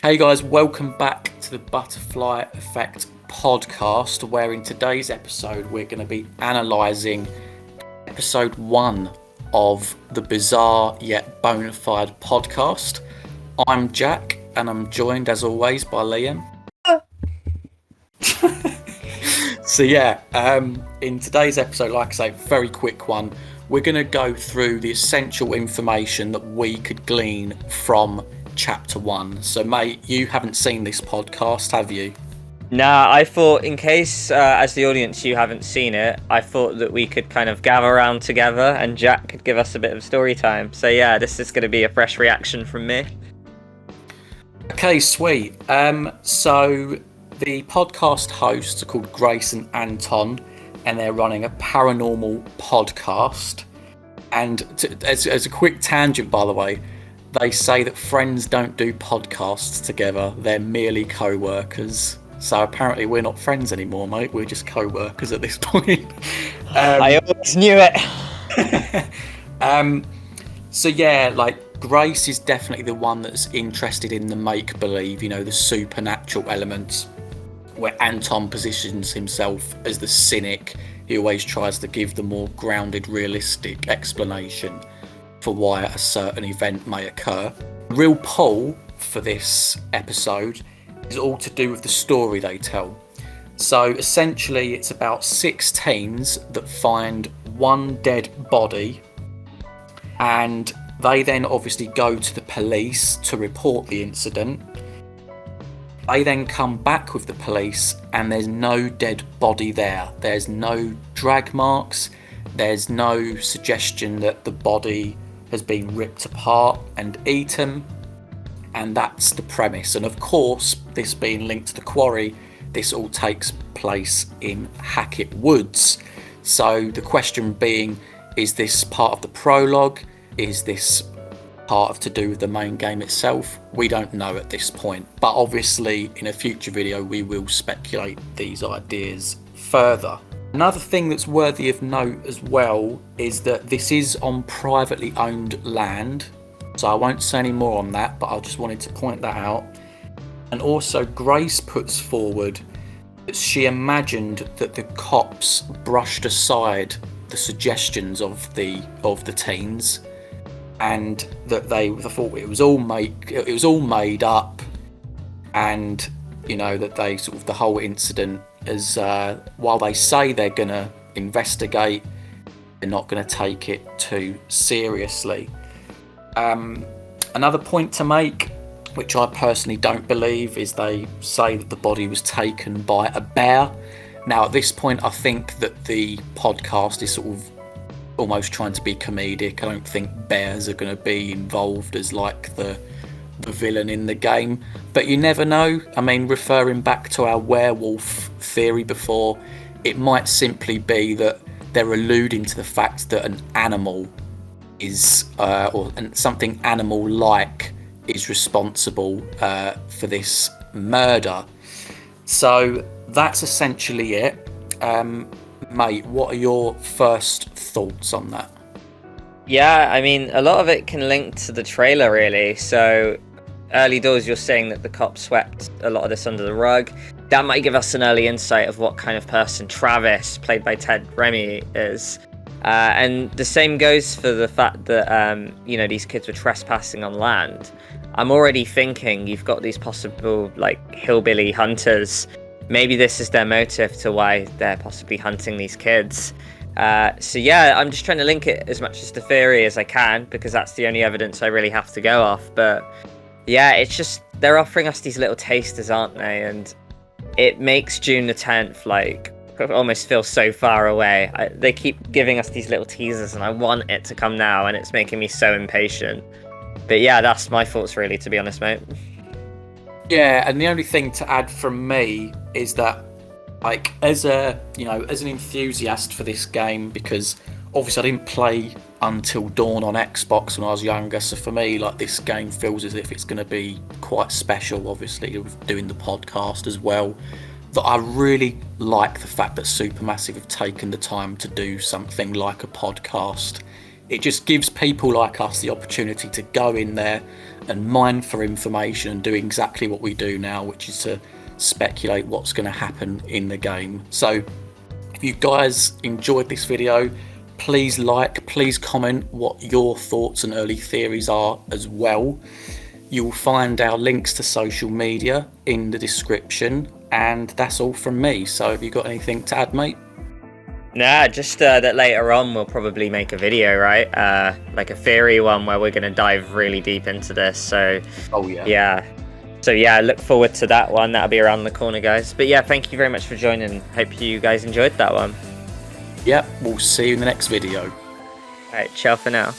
Hey guys, welcome back to the Butterfly Effect podcast, where in today's episode we're going to be analysing episode 1 of the Bizarre Yet Bonafide Podcast. I'm Jack, and I'm joined as always by Liam. In today's episode, like I say, very quick one, we're going to go through the essential information that we could glean from Chapter 1. So, mate, you haven't seen this podcast, have you? Nah, I thought in case, as the audience, you haven't seen it, I thought that we could kind of gather around together and Jack could give us a bit of story time. So, yeah, this is going to be a fresh reaction from me. Okay, sweet. So the podcast hosts are called Grace and Anton, and they're running a paranormal podcast. And as a quick tangent, by the way, they say that friends don't do podcasts together. They're merely co-workers. So apparently we're not friends anymore, mate. We're just co-workers at this point. I always knew it. So yeah, like Grace is definitely the one that's interested in the make-believe, you know, the supernatural elements, where Anton positions himself as the cynic. He always tries to give the more grounded, realistic explanation for why a certain event may occur. The real pull for this episode is all to do with the story they tell. So essentially it's about 6 teens that find one dead body, and they then obviously go to the police to report the incident. They then come back with the police and there's no dead body there. There's no drag marks. There's no suggestion that the body has been ripped apart and eaten. And that's the premise. And of course, this being linked to the Quarry, this all takes place in Hackett Woods. So the question being, is this part of the prologue? Is this part of to do with the main game itself? We don't know at this point. But obviously, in a future video, we will speculate these ideas further. Another thing that's worthy of note as well is that this is on privately owned land. So I won't say any more on that, but I just wanted to point that out. And also Grace puts forward that she imagined that the cops brushed aside the suggestions of the teens, and that they thought it was all made up, and you know that they sort of the whole incident is while they say they're gonna investigate, they're not gonna take it too seriously. Another point to make, which I personally don't believe, is they say that the body was taken by a bear. Now at this point I think that the podcast is sort of almost trying to be comedic. I don't think bears are going to be involved as like the villain in the game, but you never know. I mean, referring back to our werewolf theory before, it might simply be that they're alluding to the fact that an animal is or something animal-like is responsible for this murder. So that's essentially it. Mate, what are your first thoughts on that? Yeah, I mean, a lot of it can link to the trailer, really. So, early doors, you're saying that the cops swept a lot of this under the rug. That might give us an early insight of what kind of person Travis, played by Ted Remy, is. And the same goes for the fact that, these kids were trespassing on land. I'm already thinking you've got these possible, hillbilly hunters. Maybe this is their motive to why they're possibly hunting these kids. I'm just trying to link it as much as the theory as I can, because that's the only evidence I really have to go off. But yeah, it's just, they're offering us these little tasters, aren't they? And it makes June the 10th, almost feel so far away. They keep giving us these little teasers and I want it to come now, and it's making me so impatient. But yeah, that's my thoughts really, to be honest, mate. Yeah, and the only thing to add from me is that, as an enthusiast for this game, because obviously I didn't play Until Dawn on Xbox when I was younger, so for me, this game feels as if it's going to be quite special, obviously, with doing the podcast as well. That I really like the fact that Supermassive have taken the time to do something like a podcast it just gives people like us the opportunity to go in there and mine for information and do exactly what we do now, which is to speculate what's going to happen in the game. So if you guys enjoyed this video, please please comment what your thoughts and early theories are as well. You'll find our links to social media in the description, and that's all from me. So have you got anything to add, mate? Nah, just that later on we'll probably make a video, right? Like a theory one where we're going to dive really deep into this. So So yeah, look forward to that one. That'll be around the corner, guys. But yeah, thank you very much for joining. Hope you guys enjoyed that one. Yep, we'll see you in the next video. Alright, ciao for now.